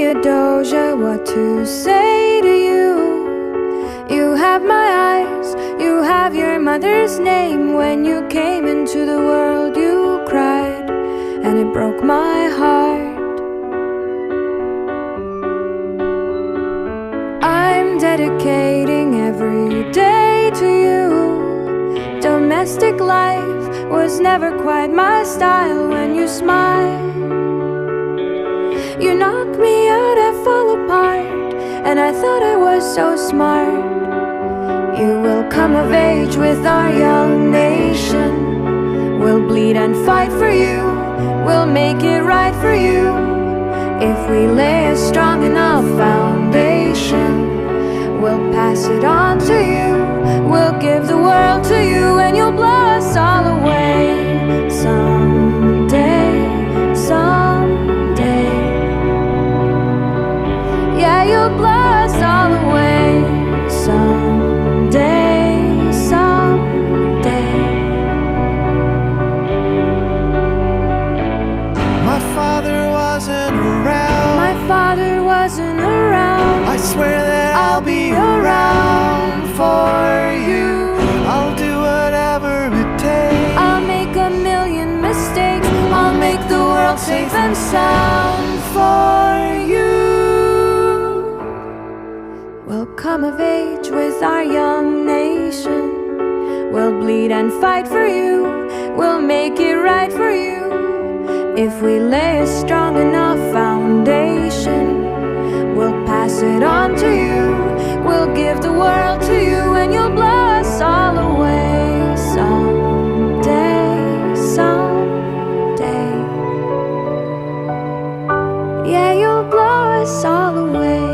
Theodosia, what to say to you? You have my eyes, you have your mother's name. When you came into the world you cried, and it broke my heart. I'm dedicating every day to you. Domestic life was never quite my style. When you smile, you knock me out, I fall apart, and I thought I was so smart. You will come of age with our young nation. We'll bleed and fight for you, we'll make it right for you. If we lay a strong enough foundation, we'll pass it on to you, we'll give the world to you, and you'll blow us all away someday, someday. Yeah, you'll blow us all away someday, someday. My father wasn't around. My father wasn't around. I swear that I'll be around for you. I'll do whatever it takes. I'll make a million mistakes, I'll make the world safe and sound for you. We'll come of age with our young nation. We'll bleed and fight for you, we'll make it right for you. If we lay a strong enough foundation, we'll pass it on to you, we'll give the world to you, and you'll blow us all away someday, someday. Yeah, you'll blow us all away.